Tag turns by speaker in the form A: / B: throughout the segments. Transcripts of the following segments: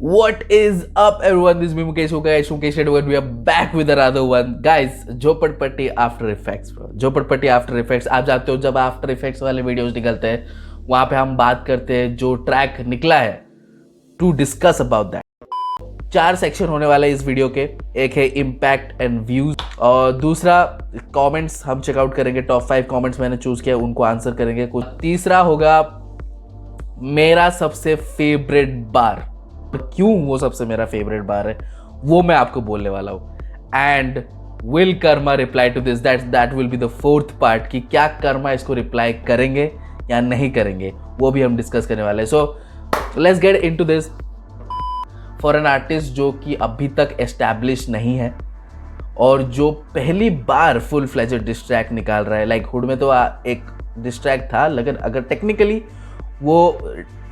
A: What is up, everyone? This is me Mukesh. Okay, Mukesh everyone. We are back with another one, guys. झोपड़पट्टी after effects bro. झोपड़पट्टी after effects. आप जानते हो जब after effects वाले videos निकलते हैं वहां पे हम बात करते हैं जो ट्रैक निकला है to discuss about that. 4 section होने वाला है इस वीडियो के. एक है इम्पैक्ट एंड व्यूज और दूसरा कमेंट्स हम चेकआउट करेंगे. टॉप 5 कमेंट्स मैंने चूज किया उनको आंसर करेंगे. कुछ तीसरा होगा मेरा सबसे फेवरेट बार. क्यों वो सबसे मेरा फेवरेट बार है वो मैं आपको बोलने वाला हूँ. And will Karma reply to this. That will be the 4th part कि क्या कर्मा इसको रिप्लाई करेंगे या नहीं करेंगे वो भी हम डिस्कस करने वाले हैं. So let's get into this. For an artist जो कि अभी तक एस्टैब्लिश नहीं है और जो पहली बार फुल फ्लेजेड डिस्ट्रैक्ट निकाल रहा है. लाइक हुड में तो एक डिस्ट्रैक्ट था लेकिन अगर टेक्निकली वो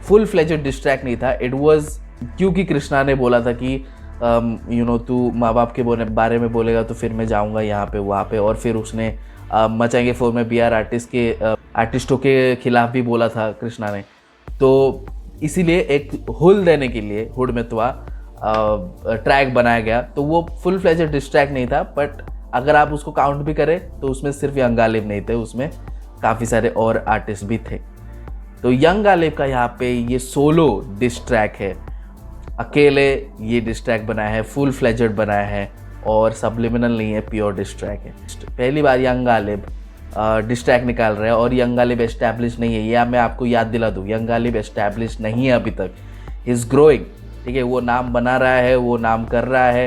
A: फुल फ्लेजेड डिस्ट्रैक्ट नहीं था. इट वाज क्योंकि कृष्णा ने बोला था कि तू माँ बाप के बारे में बोलेगा तो फिर मैं जाऊँगा यहाँ पे वहाँ पे. और फिर उसने मचाएंगे 4 में BR आर्टिस्टों के खिलाफ भी बोला था कृष्णा ने. तो इसीलिए एक हुल देने के लिए हुड में तो ट्रैक बनाया गया. तो वो फुल फ्लेजेड डिस्ट्रैक्ट नहीं था बट अगर आप उसको काउंट भी करें तो उसमें सिर्फ यंग गालिब नहीं थे, उसमें काफ़ी सारे और आर्टिस्ट भी थे. तो यंग गालिब का यहाँ पे ये सोलो डिस्ट्रैक है. अकेले ये डिस्ट्रैक बनाया है, फुल फ्लेजेड बनाया है और सब्लिमिनल नहीं है, प्योर डिस्ट्रैक है. पहली बार यंग गालिब डिस्ट्रैक निकाल रहा है और यंग गालिब एस्टैब्लिश नहीं है. या मैं आपको याद दिला दूँ, यंग गालिब एस्टैब्लिश नहीं है अभी तक. He is growing. ठीक है, वो नाम बना रहा है, वो नाम कर रहा है.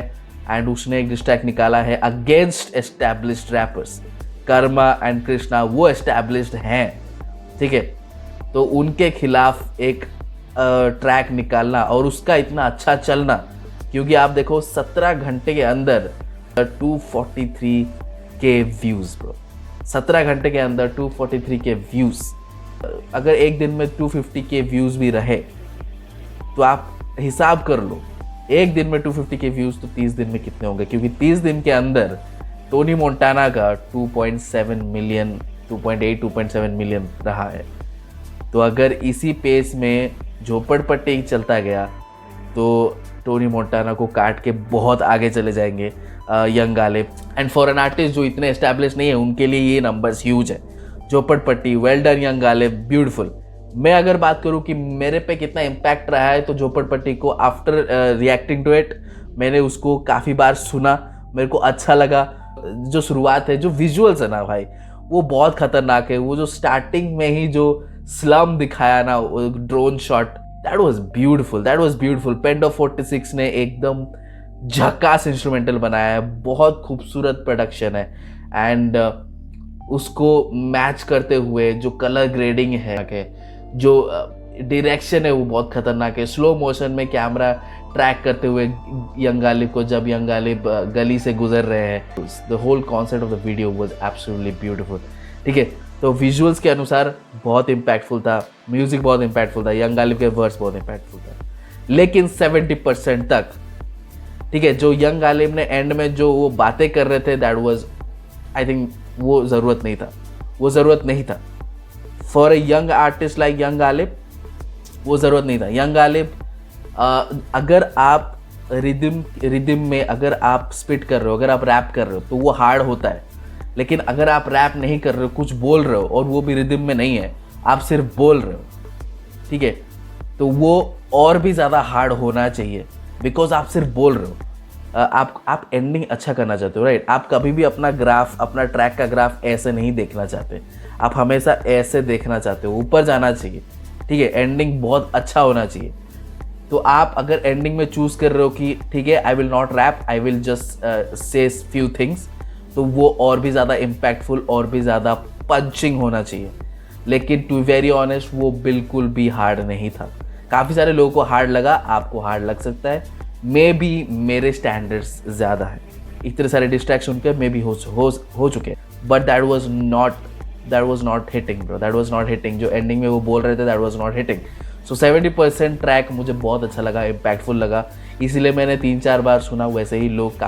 A: एंड उसने एक डिस्ट्रैक निकाला है against established rappers. Karma and Krishna वो एस्टैब्लिश्ड हैं. ठीक है, तो उनके खिलाफ एक ट्रैक निकालना और उसका इतना अच्छा चलना, क्योंकि आप देखो 17 घंटे के अंदर 243 के व्यूज़ ब्रो. 17 घंटे के अंदर 243 के व्यूज़. अगर एक दिन में 250 के व्यूज़ भी रहे तो आप हिसाब कर लो, एक दिन में 250 के व्यूज़ तो 30 दिन में कितने होंगे. क्योंकि 30 दिन के अंदर टोनी मोंटाना का 2.7 मिलियन 2.7 मिलियन रहा है. तो अगर इसी पेस में झोपड़पट्टी चलता गया तो टोनी मोंटाना को काट के बहुत आगे चले जाएंगे young Ghalib. And for an artist जो इतने एस्टैब्लिश नहीं है उनके लिए ये नंबर्स ह्यूज है. झोपड़पट्टी, well done young Galib, beautiful. मैं अगर बात करूं कि मेरे पे कितना इम्पैक्ट रहा है तो झोपड़पट्टी को आफ्टर रिएक्टिंग टू इट मैंने उसको काफ़ी बार सुना, मेरे को अच्छा लगा. जो शुरुआत है, जो विजुअल्स है ना भाई, वो बहुत खतरनाक है. वो जो स्टार्टिंग में ही जो स्लम दिखाया ना, drone shot, that was beautiful. Pendo 46 ने एकदम झकास इंस्ट्रूमेंटल बनाया है. बहुत खूबसूरत प्रोडक्शन है. एंड उसको मैच करते हुए जो कलर ग्रेडिंग है, जो डायरेक्शन है वो बहुत खतरनाक है. स्लो मोशन में कैमरा ट्रैक करते हुए यंग गालिब को, जब यंग गालिब गली से गुजर रहे हैं, the whole concept of the video was absolutely beautiful. ठीक है, तो विजुअल्स के अनुसार बहुत इम्पैक्टफुल था, म्यूजिक बहुत इम्पैक्टफुल था, यंग गालिब के वर्स बहुत इम्पैक्टफुल था. लेकिन 70% तक, ठीक है, जो यंग गालिब ने एंड में जो वो बातें कर रहे थे, दैट वाज आई थिंक वो ज़रूरत नहीं था. For a young artist like young Ghalib वो ज़रूरत नहीं था. यंग गालिब अगर आप रिदम में अगर आप स्पिट कर रहे हो, अगर आप रैप कर रहे हो तो वो हार्ड होता है. लेकिन अगर आप रैप नहीं कर रहे हो, कुछ बोल रहे हो और वो भी रिदम में नहीं है, आप सिर्फ बोल रहे हो, ठीक है, तो वो और भी ज़्यादा हार्ड होना चाहिए. बिकॉज आप सिर्फ बोल रहे हो. आप एंडिंग अच्छा करना चाहते हो, राइट. आप कभी भी अपना ग्राफ, अपना ट्रैक का ग्राफ ऐसे नहीं देखना चाहते. आप हमेशा ऐसे देखना चाहते हो, ऊपर जाना चाहिए. ठीक है, एंडिंग बहुत अच्छा होना चाहिए. तो आप अगर एंडिंग में चूज़ कर रहे हो कि ठीक है, I will not rap, I will just say few things, तो वो और भी ज़्यादा इम्पैक्टफुल और भी ज़्यादा पंचिंग होना चाहिए. लेकिन टू वेरी ऑनेस्ट वो बिल्कुल भी हार्ड नहीं था. काफ़ी सारे लोगों को हार्ड लगा, आपको हार्ड लग सकता है. मे बी मेरे स्टैंडर्ड्स ज़्यादा है, इतने सारे डिस्ट्रैक्शन के मे बी हो चुके, but that was not hitting bro. That was not hitting. जो एंडिंग में वो बोल रहे थे, that was not hitting. So 70% track मुझे बहुत अच्छा लगा, इम्पैक्टफुल लगा, इसीलिए मैंने 3-4 बार सुना. वैसे ही लोग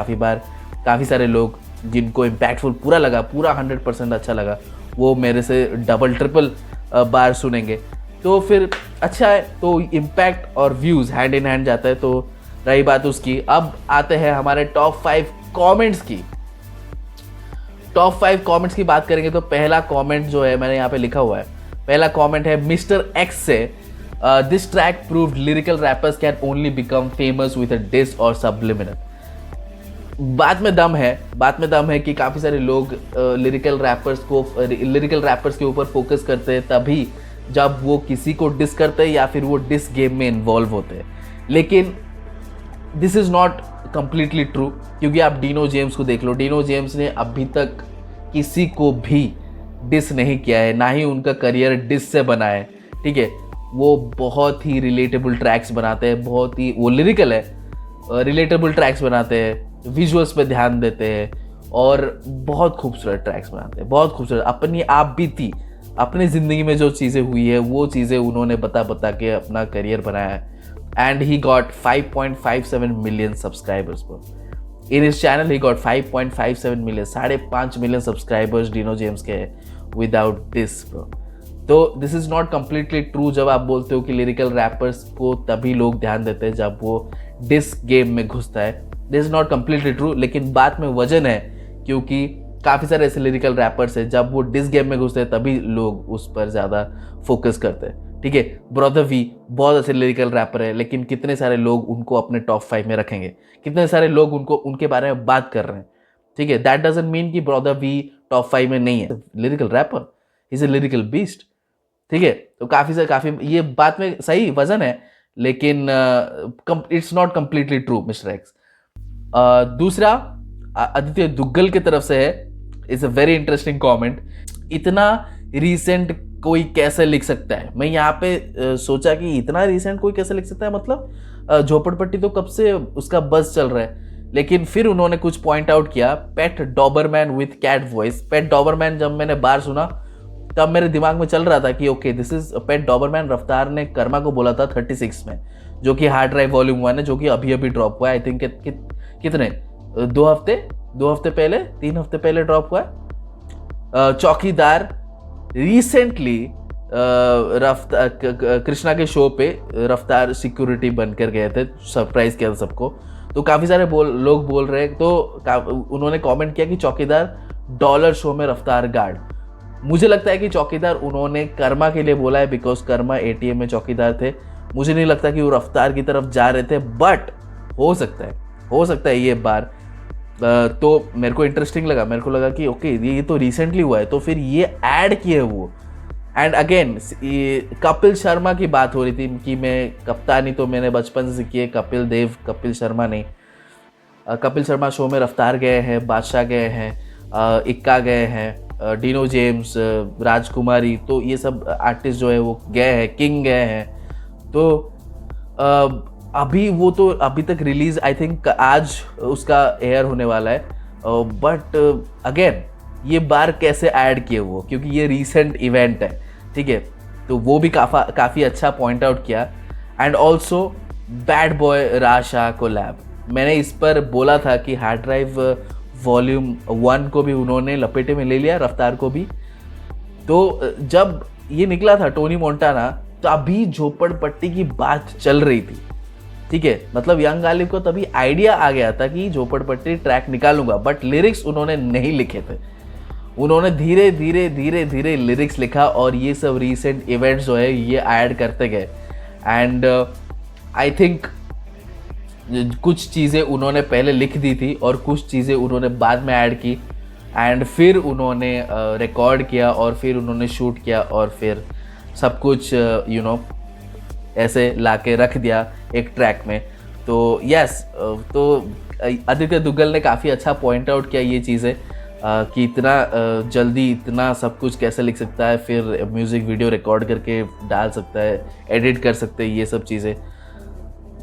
A: काफ़ी सारे लोग जिनको इम्पैक्टफुल पूरा लगा, पूरा 100% अच्छा लगा, वो मेरे से डबल ट्रिपल बार सुनेंगे. तो फिर अच्छा है, तो इम्पैक्ट और व्यूज़ हैंड इन हैंड जाता है। तो रही बात उसकी, अब आते हैं हमारे टॉप 5 कमेंट्स की। टॉप 5 कमेंट्स की बात करेंगे तो पहला कमेंट जो है मैंने यहाँ पे लिखा हुआ है, पहला कमेंट है मिस्टर एक्स से, this track proved lyrical rappers can only become famous with a diss और सब्लिमिनल। बात में दम है कि काफ़ी सारे लोग लिरिकल रैपर्स के ऊपर फोकस करते हैं तभी जब वो किसी को डिस करते हैं या फिर वो डिस गेम में इन्वॉल्व होते हैं। लेकिन this is not completely true, क्योंकि आप डीनो जेम्स को देख लो। डीनो जेम्स ने अभी तक किसी को भी डिस नहीं किया है, ना ही उनका करियर डिस से बना है। ठीक है, वो बहुत ही रिलेटेबल ट्रैक्स बनाते हैं, बहुत ही वो लिरिकल है, रिलेटेबल ट्रैक्स बनाते हैं, विजुअल्स पे ध्यान देते हैं और बहुत खूबसूरत ट्रैक्स बनाते हैं, बहुत खूबसूरत। अपनी आप बीती अपनी ज़िंदगी में जो चीज़ें हुई है वो चीज़ें उन्होंने बता के अपना करियर बनाया है। And he got 5.57 million subscribers पर in his channel. He got 5.57 million, 5.5 million subscribers Dino James के विदाउट दिस ब्रो। तो this is not completely true जब आप बोलते हो कि लिरिकल रैपर्स को तभी लोग ध्यान देते हैं जब वो डिस गेम में घुसता है। This is not completely true, लेकिन बात में वजन है क्योंकि काफ़ी सारे ऐसे लिरिकल रैपर्स हैं जब वो डिस गेम में घुसते हैं तभी लोग उस पर ज़्यादा फोकस करते हैं। ठीक है, ब्रदर वी बहुत अच्छे लिरिकल रैपर है, लेकिन कितने सारे लोग उनको अपने टॉप 5 में रखेंगे, कितने सारे लोग उनके बारे में बात कर रहे हैं। ठीक है, दैट डजंट मीन कि ब्रदर वी टॉप 5 में नहीं है। Lyrical rapper, is a lyrical beast. ठीक है, तो काफ़ी ये बात में सही वजन है, लेकिन it's not completely true mister x. दूसरा आदित्य दुग्गल की तरफ से है, it's a very interesting comment. इतना रीसेंट कोई कैसे लिख सकता है? मैं यहाँ पे सोचा कि इतना रीसेंट कोई कैसे लिख सकता है, मतलब झोपड़पट्टी तो कब से उसका बज़ चल रहा है। लेकिन फिर उन्होंने कुछ पॉइंट आउट किया, pet doberman with cat voice. Pet doberman जब मैंने बार सुना तब मेरे दिमाग में चल रहा था कि okay this is pet Doberman. Raftaar ने कर्मा को बोला था 36 में, जो कि हार्ड ड्राइव वॉल्यूम 1 है, जो कि अभी ड्रॉप हुआ है। आई थिंक कितने 2 हफ्ते पहले, 3 हफ्ते पहले ड्रॉप हुआ है। चौकीदार रिसेंटली कृष्णा के शो पे रफ्तार सिक्योरिटी बनकर गए थे, सरप्राइज किया था सबको। तो काफ़ी सारे लोग बोल रहे हैं, तो उन्होंने कमेंट किया कि चौकीदार डॉलर शो में रफ्तार गार्ड। मुझे लगता है कि चौकीदार उन्होंने कर्मा के लिए बोला है, बिकॉज कर्मा एटीएम में चौकीदार थे। मुझे नहीं लगता कि वो रफ्तार की तरफ जा रहे थे, बट हो सकता है ये बार। तो मेरे को इंटरेस्टिंग लगा, मेरे को लगा कि ओके ये तो रिसेंटली हुआ है, तो फिर ये ऐड किए वो। एंड अगेन कपिल शर्मा की बात हो रही थी कि मैं कप्तानी तो मैंने बचपन से की है, कपिल शर्मा नहीं। कपिल शर्मा शो में रफ्तार गए हैं, बादशाह गए हैं, इक्का गए हैं, डीनो जेम्स, राजकुमारी, तो ये सब आर्टिस्ट जो है वो गए हैं, किंग गए हैं। तो अभी वो तो अभी तक रिलीज आई थिंक आज उसका एयर होने वाला है, बट अगेन ये बार कैसे ऐड किए वो, क्योंकि ये रीसेंट इवेंट है। ठीक है, तो वो भी काफ़ी अच्छा पॉइंट आउट किया। एंड ऑल्सो बैड बॉय राशा कोलैब, मैंने इस पर बोला था कि हार्ड ड्राइव वॉल्यूम 1 को भी उन्होंने लपेटे में ले लिया, रफ्तार को भी। तो जब ये निकला था टोनी मोंटाना, तो अभी झोपड़पट्टी की बात चल रही थी। ठीक है, मतलब यंग गालिब को तभी आइडिया आ गया था कि झोपड़पट्टी ट्रैक निकालूंगा, बट लिरिक्स उन्होंने नहीं लिखे थे। उन्होंने धीरे धीरे लिरिक्स लिखा और ये सब रीसेंट इवेंट्स जो है ये ऐड करते गए। एंड आई थिंक कुछ चीज़ें उन्होंने पहले लिख दी थी और कुछ चीज़ें उन्होंने बाद में ऐड की, एंड फिर उन्होंने रिकॉर्ड किया और फिर उन्होंने शूट किया और फिर सब कुछ ऐसे लाके रख दिया एक ट्रैक में। तो यस, तो आदित्य दुग्गल ने काफ़ी अच्छा पॉइंट आउट किया ये चीज़ें कि इतना जल्दी इतना सब कुछ कैसे लिख सकता है, फिर म्यूज़िक वीडियो रिकॉर्ड करके डाल सकता है, एडिट कर सकते हैं, ये सब चीज़ें।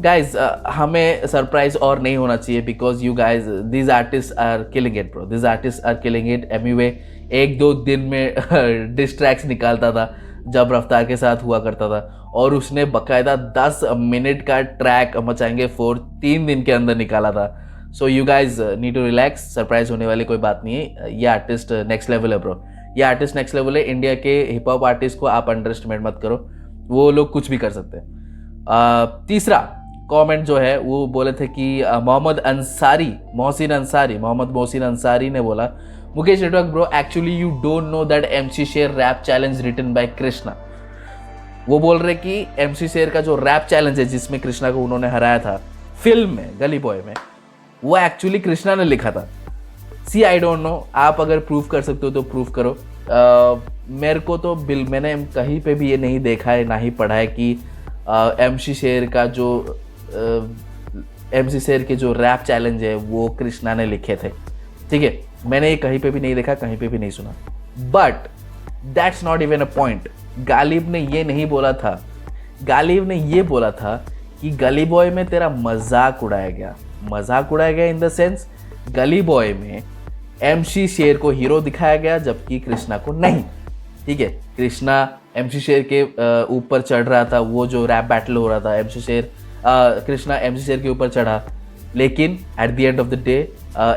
A: गाइज हमें सरप्राइज और नहीं होना चाहिए, because you guys this artist are killing it bro, this artist are killing it. Anyway 1-2 दिन में डिस्ट्रैक्ट्स निकालता था जब रफ्तार के साथ हुआ करता था, और उसने बकायदा 10 मिनट का ट्रैक मचाएंगे 3 दिन के अंदर निकाला था। So you guys need to relax, surprise होने वाली कोई बात नहीं है। ये आर्टिस्ट नेक्स्ट लेवल है ब्रो, ये आर्टिस्ट नेक्स्ट लेवल है। इंडिया के हिप हॉप आर्टिस्ट को आप अंडर एस्टिमेट मत करो, वो लोग कुछ भी कर सकते हैं। तीसरा कमेंट जो है वो बोले थे कि मोहम्मद मोहसिन अंसारी ने बोला, Mukesh network bro, actually you don't know that MC Sher rap challenge written by Krishna. वो बोल रहे कि MC शेर का जो रैप चैलेंज है जिसमें कृष्णा को उन्होंने हराया था फिल्म में, गली बॉय में, वो एक्चुअली कृष्णा ने लिखा था। सी आई डोंट नो, आप अगर प्रूव कर सकते हो तो प्रूव करो। मेरे को तो मैंने कहीं पे भी ये नहीं देखा है, ना ही पढ़ा है कि MC शेर का जो MC शेर के जो रैप चैलेंज है वो कृष्णा ने लिखे थे। ठीक है, मैंने ये कहीं पे भी नहीं देखा, कहीं पे भी नहीं सुना। But that's not even a point. Ghalib ने ये नहीं बोला था, गालिब ने ये बोला था कि गली बॉय में तेरा मजाक उड़ाया गया। मजाक उड़ाया गया इन द सेंस, गली बॉय में MC शेर को हीरो दिखाया गया जबकि कृष्णा को नहीं। ठीक है, कृष्णा MC शेर के ऊपर चढ़ रहा था, वो जो रैप बैटल हो रहा था कृष्णा MC शेर के ऊपर चढ़ा, लेकिन at the end of the day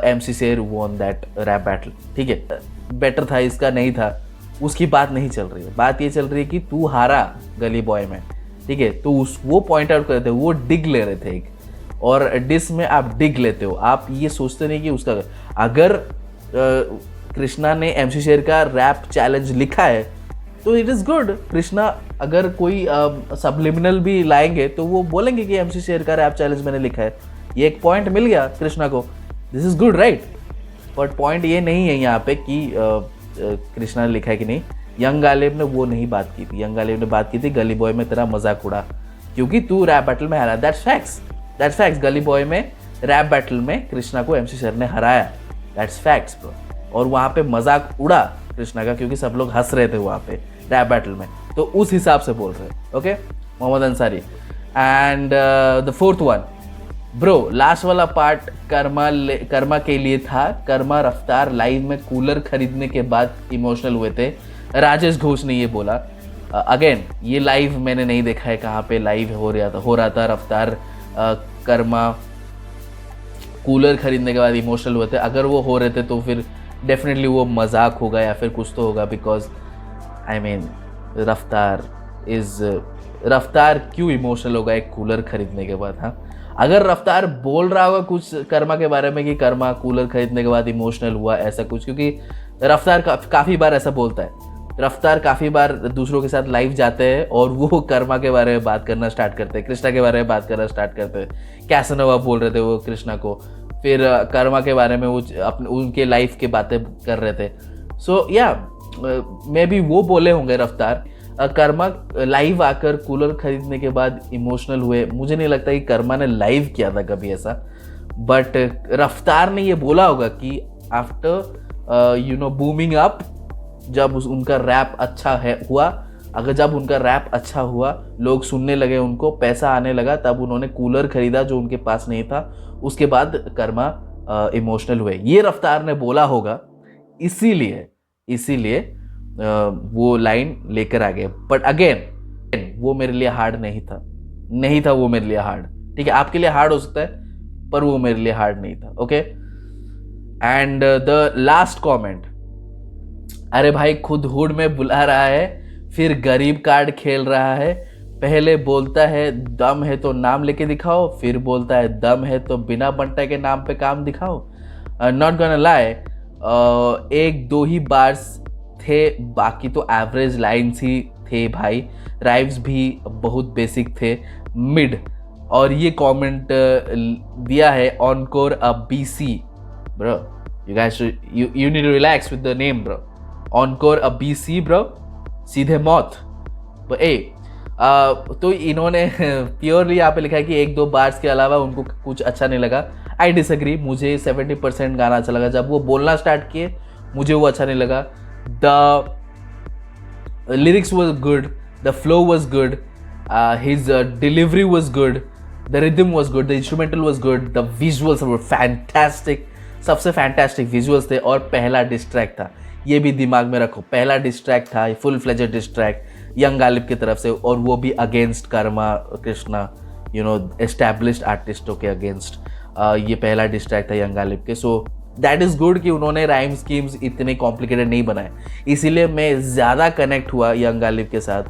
A: MC शेर वॉन दैट रैप बैटल। ठीक है, बेटर था इसका, नहीं था, उसकी बात नहीं चल रही है। बात ये चल रही है कि तू हारा गली बॉय में। ठीक है, तो वो पॉइंट आउट कर रहे थे, वो डिग ले रहे थे एक, और डिस में आप डिग लेते हो, आप ये सोचते नहीं कि उसका अगर कृष्णा ने MC शेर का रैप चैलेंज लिखा है तो इट इज़ गुड। कृष्णा अगर कोई सबलिमिनल भी लाएंगे तो वो बोलेंगे कि MC शेर का रैप चैलेंज मैंने लिखा है, ये एक पॉइंट मिल गया कृष्णा को, this is good right. But point ये नहीं है यहाँ पे कि कृष्णा ने लिखा है कि नहीं। यंग गालिब ने वो नहीं बात की थी, यंग गालिब ने बात की थी गली बॉय में तेरा मजाक उड़ा क्योंकि तू रैप बैटल में हारा। That's facts. गली बॉय में रैप बैटल में कृष्णा को MC शेर ने हराया, दैट्स फैक्ट्स ब्रो। और वहाँ पे मजाक उड़ा कृष्णा का क्योंकि सब लोग हंस रहे थे वहाँ पे रैप बैटल में, तो उस हिसाब से बोल रहे। Okay, Mohammad Ansari. And the fourth one bro, last वाला पार्ट कर्मा के लिए था। कर्मा रफ्तार लाइव में कूलर खरीदने के बाद इमोशनल हुए थे, राजेश घोष ने ये बोला। अगेन ये लाइव मैंने नहीं देखा है कहाँ पे लाइव हो रहा था। रफ्तार कर्मा कूलर खरीदने के बाद इमोशनल हुए थे, अगर वो हो रहे थे तो फिर डेफिनेटली वो मजाक होगा या फिर कुछ तो होगा, बिकॉज आई मीन रफ्तार क्यों इमोशनल होगा एक कूलर खरीदने के बाद। हाँ, अगर रफ्तार बोल रहा होगा कुछ कर्मा के बारे में कि कर्मा कूलर खरीदने के बाद इमोशनल हुआ ऐसा कुछ, क्योंकि रफ्तार काफ़ी बार ऐसा बोलता है। रफ्तार काफ़ी बार दूसरों के साथ लाइव जाते हैं और वो कर्मा के बारे में बात करना स्टार्ट करते हैं, कृष्णा के बारे में बात करना स्टार्ट करते हैं। कैसनोवा बोल रहे थे वो कृष्णा को, फिर कर्मा के बारे में वो अपने उनके लाइफ की बातें कर रहे थे। सो या मे बी वो बोले होंगे रफ्तार। कर्मा लाइव आकर कूलर खरीदने के बाद इमोशनल हुए, मुझे नहीं लगता कि कर्मा ने लाइव किया था कभी ऐसा, बट रफ्तार ने ये बोला होगा कि आफ्टर बूमिंग अप, जब उनका रैप अच्छा हुआ, अगर जब उनका रैप अच्छा हुआ, लोग सुनने लगे, उनको पैसा आने लगा, तब उन्होंने कूलर खरीदा जो उनके पास नहीं था, उसके बाद कर्मा इमोशनल हुए, ये रफ्तार ने बोला होगा, इसीलिए वो लाइन लेकर आ गए। बट अगेन वो मेरे लिए हार्ड नहीं था वो मेरे लिए हार्ड। ठीक है, आपके लिए हार्ड हो सकता है पर वो मेरे लिए हार्ड नहीं था। Okay, and the last comment, अरे भाई खुद हुड में बुला रहा है, फिर गरीब कार्ड खेल रहा है। पहले बोलता है दम है तो नाम लेके दिखाओ, फिर बोलता है दम है तो बिना बंटा के नाम पे काम दिखाओ। नॉट गोना लाई, एक दो ही बार्स थे, बाकी तो एवरेज लाइन्स ही थे भाई, राइम्स भी बहुत बेसिक थे, मिड। और ये कमेंट दिया है Encore A BC bro, you guys you need to relax with the name bro, Encore A BC bro, सीधे मौत। तो इन्होंने प्योरली यहाँ पे लिखा है कि एक दो बार्स के अलावा उनको कुछ अच्छा नहीं लगा। आई डिसएग्री, मुझे 70% गाना अच्छा लगा, जब वो बोलना स्टार्ट किए मुझे वो अच्छा नहीं लगा। The lyrics was good, the flow was good, his delivery was good, the rhythm was good, the instrumental was good, the visuals were fantastic, सबसे फैंटास्टिक विजुअल्स थे। और पहला डिस्ट्रैक्ट था, ये भी दिमाग में रखो, पहला डिस्ट्रैक्ट था, full fledged distract young Ghalib की तरफ से, और वो भी अगेंस्ट कर्मा कृष्णा, एस्टैब्लिश्ड आर्टिस्टों के अगेंस्ट। ये पहला डिस्ट्रैक्ट था यंग गालिब के। सो दैट इज़ गुड कि उन्होंने राइम स्कीम्स इतने कॉम्प्लिकेटेड नहीं बनाए, इसीलिए मैं ज़्यादा कनेक्ट हुआ यंग गालिब के साथ।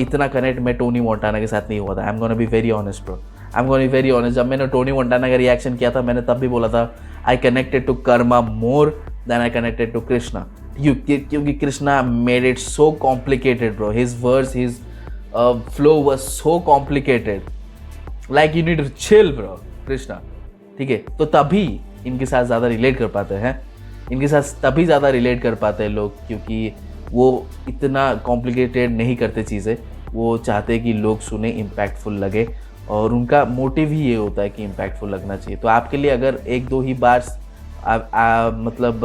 A: इतना कनेक्ट मैं टोनी मोंटाना के साथ नहीं हुआ था। I am gonna be very honest bro, I am gonna be very honest. जब मैंने टोनी मोंटाना का रिएक्शन किया था मैंने तब भी बोला था I connected to Karma more than I connected to Krishna, क्योंकि Krishna made it so complicated bro, his words, his flow was so complicated, like you need to chill bro Krishna, ठीक है। तो तभी इनके साथ ज़्यादा रिलेट कर पाते हैं, इनके साथ तभी ज़्यादा रिलेट कर पाते हैं लोग, क्योंकि वो इतना कॉम्प्लिकेटेड नहीं करते चीज़ें, वो चाहते हैं कि लोग सुने, इम्पैक्टफुल लगे, और उनका मोटिव ही ये होता है कि इम्पैक्टफुल लगना चाहिए। तो आपके लिए अगर एक दो ही बार मतलब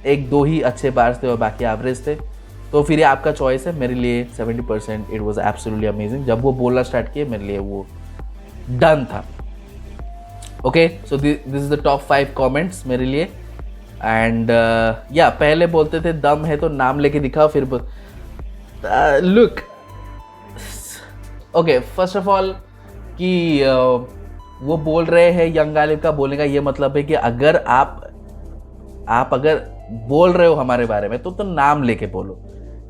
A: एक दो ही अच्छे बार्स थे और बाकी एवरेज थे, तो फिर ये आपका चॉइस है। मेरे लिए 70% इट वाज एब्सोल्युटली अमेजिंग। जब वो बोलना स्टार्ट किए मेरे लिए वो डन था। Okay, so this is the top 5 comments मेरे लिए। एंड या पहले बोलते थे दम है तो नाम लेके दिखाओ, फिर look okay, first of all कि वो बोल रहे हैं यंग गालिब का बोलने का ये मतलब है कि अगर आप अगर बोल रहे हो हमारे बारे में तो नाम लेके बोलो,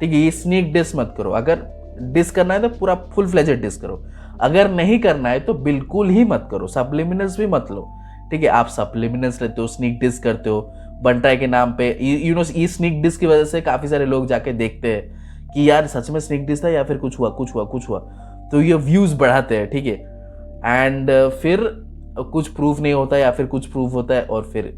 A: ठीक है। ये स्नीक डिस मत करो। अगर डिस करना है तो पूरा फुल फ्लेजेड डिस करो, अगर नहीं करना है तो बिल्कुल ही मत करो, सप्लीमिनल्स भी मत लो, ठीक है। आप सप्लीमिनल्स लेते हो, स्नीक डिस करते हो बंटाई के नाम पे, यू नो, इस स्नीक डिस की वजह से काफ़ी सारे लोग जाके देखते हैं कि यार सच में स्नीक डिस था या फिर कुछ हुआ, तो ये व्यूज़ बढ़ाते हैं, ठीक है। एंड फिर कुछ प्रूफ नहीं होता या फिर कुछ प्रूफ होता है और फिर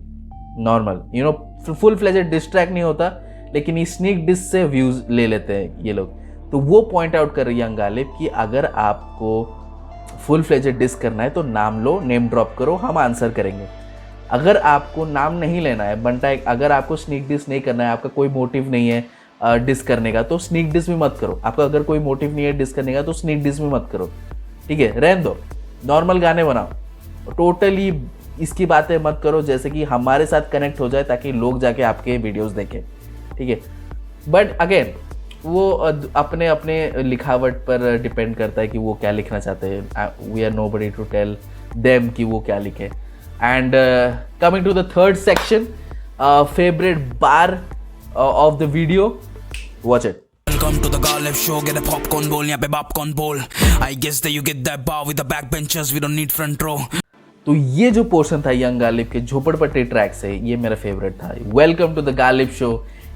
A: normal, you know, full fledged distract नहीं होता, लेकिन ये स्नीक डिस से व्यूज़ ले लेते हैं ये लोग। तो वो पॉइंट आउट कर रही है यंग गालिब कि अगर आपको फुल फ्लेजेड डिस करना है तो नाम लो, नेम ड्रॉप करो, हम आंसर करेंगे। अगर आपको नाम नहीं लेना है बंटा, अगर आपको स्नीक डिस नहीं करना है, आपका कोई मोटिव नहीं है डिस करने का, तो स्नीक डिस भी मत करो। आपका अगर कोई मोटिव नहीं है डिस करने का तो स्नीक डिस भी मत करो, ठीक है। रहने दो, नॉर्मल गाने बनाओ, टोटली इसकी बातें मत करो जैसे कि हमारे साथ कनेक्ट हो जाए ताकि लोग जाके आपके वीडियोस देखें, ठीक है। बट अगेन वो अपने अपने लिखावट पर डिपेंड करता है कि वो क्या लिखना चाहते हैं। We are nobody to tell them कि वो क्या लिखे। And coming to the third section, favourite bar of the video, watch it.
B: Welcome to the Galib Show, get a popcorn bowl, यहाँ पे popcorn bowl. I guess that you get that bar with the backbenchers, we don't need front row.
A: तो ये जो portion था young Ghalib के झोपड़पट्टी track से, ये मेरा फेवरेट था। Welcome to the Ghalib show,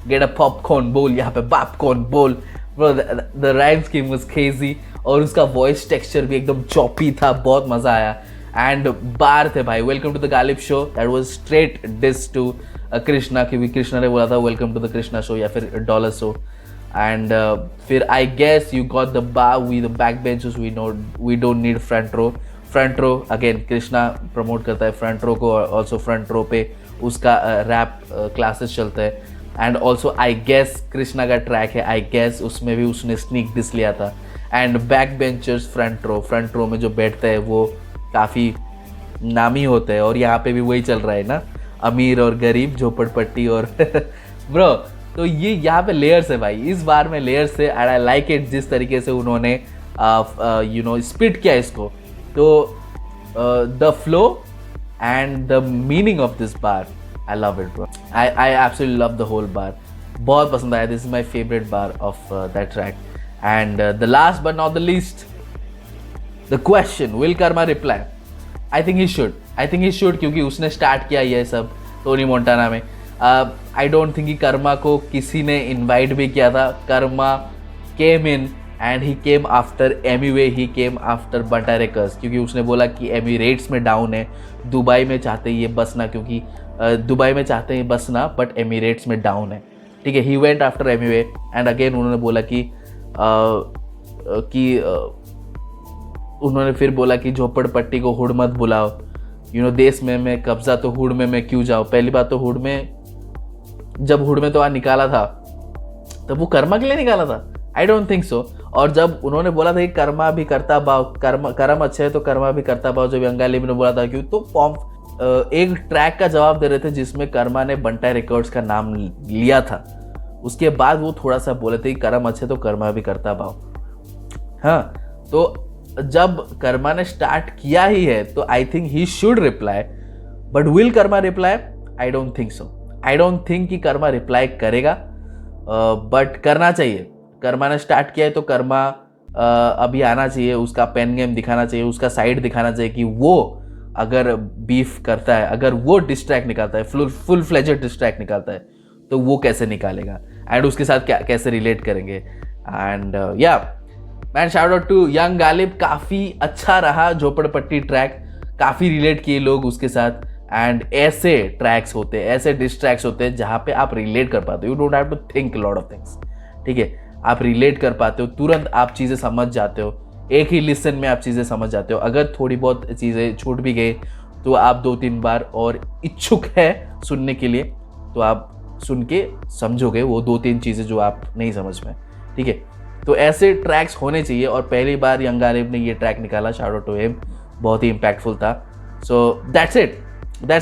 A: get a popcorn bowl, यहाँ पे popcorn bowl. The rhyme scheme was crazy और उसका वॉइस टेक्सचर भी एकदम चॉपी था, बहुत मजा आया। एंड बार थे भाई, welcome to the Ghalib show, that was straight diss to Krishna, क्योंकि कृष्णा ने बोला था welcome to the Krishna show या फिर डॉलर शो। एंड फिर I guess you got the bar we the back benches, we don't need front row. Front row again Krishna promote करता है front row को, और ऑल्सो फ्रंट रो पे उसका rap classes चलते हैं। And also I guess Krishna का ट्रैक है, आई गेस उसमें भी उसने स्नीक डिस लिया था। And back benchers front row में जो बैठते हैं वो काफ़ी नामी होते हैं, और यहाँ पे भी वही चल रहा है ना, अमीर और गरीब, झोपड़पट्टी और ब्रो। तो ये यहाँ पे लेयर्स है भाई, इस बार में लेयर्स है। एंड आई लाइक इट जिस तरीके से उन्होंने यू नो स्पिट किया इसको। तो the flow and the meaning of this bar, I love it bro, I absolutely love the whole bar, बहुत पसंद आया। This is my favourite bar of that track. And the last but not the least, the question, will Karma reply? I think he should, क्योंकि उसने start किया ये सब Tony Montana में। I don't think कि कर्मा को किसी ने इन्वाइट भी किया था। Karma came in and he came after Emiway, he came after Bantai Records, क्योंकि उसने बोला कि एमिरेट्स में डाउन है, दुबई में चाहते हैं ये बसना, क्योंकि दुबई में चाहते हैं बसना बट एमिरेट्स में डाउन है, ठीक है। He went after Emiway and again उन्होंने बोला कि उन्होंने फिर बोला कि झोपड़पट्टी को हुड मत बुलाओ, यू नो, देश में मैं कब्जा तो हुड में मैं क्यों जाऊँ। पहली बात तो हुड में, जब हुड में तो आज निकाला था तब वो कर्मा के लिए निकाला था, आई डोंट थिंक सो। और जब उन्होंने बोला था कि कर्मा भी करता भाव, कर्म अच्छे है तो कर्मा भी करता भाव, जब यंग गालिब ने बोला था, क्यों तो एक ट्रैक का जवाब दे रहे थे जिसमें कर्मा ने बंटाई रिकॉर्ड्स का नाम लिया था। उसके बाद वो थोड़ा सा बोले थे कि कर्म अच्छे तो कर्मा भी करता भाव। हाँ, तो जब कर्मा ने स्टार्ट किया ही है तो आई think he should reply, but will Karma reply? I don't think so. I don't think कि कर्मा रिप्लाई करेगा, बट करना चाहिए, कर्मा ने स्टार्ट किया है तो कर्मा अभी आना चाहिए, उसका पेन गेम दिखाना चाहिए, उसका साइड दिखाना चाहिए कि वो अगर बीफ करता है, अगर वो डिस्ट्रैक्ट निकालता है, फुल फ्लेजेड डिस्ट्रैक्ट निकालता है, तो वो कैसे निकालेगा एंड उसके साथ क्या कैसे रिलेट करेंगे। And yeah man, shout out to young Ghalib, काफ़ी अच्छा रहा झोपड़पट्टी ट्रैक, काफ़ी रिलेट किए लोग उसके साथ। एंड ऐसे ट्रैक्स होते हैं, ऐसे डिस्ट्रैक्ट्स होते हैं जहाँ पे आप रिलेट कर पाते हो, you don't have to think lot of things, ठीक है, आप रिलेट कर पाते हो, तुरंत आप चीज़ें समझ जाते हो, एक ही लिसन में आप चीज़ें समझ जाते हो। अगर थोड़ी बहुत चीज़ें छूट भी गई तो आप 2-3 बार और इच्छुक है सुनने के लिए, तो आप सुन के समझोगे वो 2-3 चीज़ें जो आप नहीं समझ में, ठीक है। तो ऐसे ट्रैक्स होने चाहिए और पहली बार यंग गालिब ने ये ट्रैक निकाला, शाउट आउट टू हिम, बहुत ही इम्पैक्टफुल था। So that's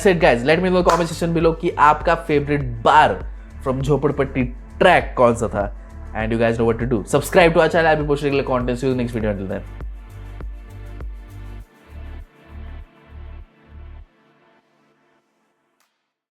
A: it guys, let me know comment section below कि आपका फेवरेट बार फ्रॉम झोपड़पट्टी ट्रैक कौन सा था। And you guys know what to do. Subscribe to our channel. I'll be posting regular content. See you in the next video. Until then.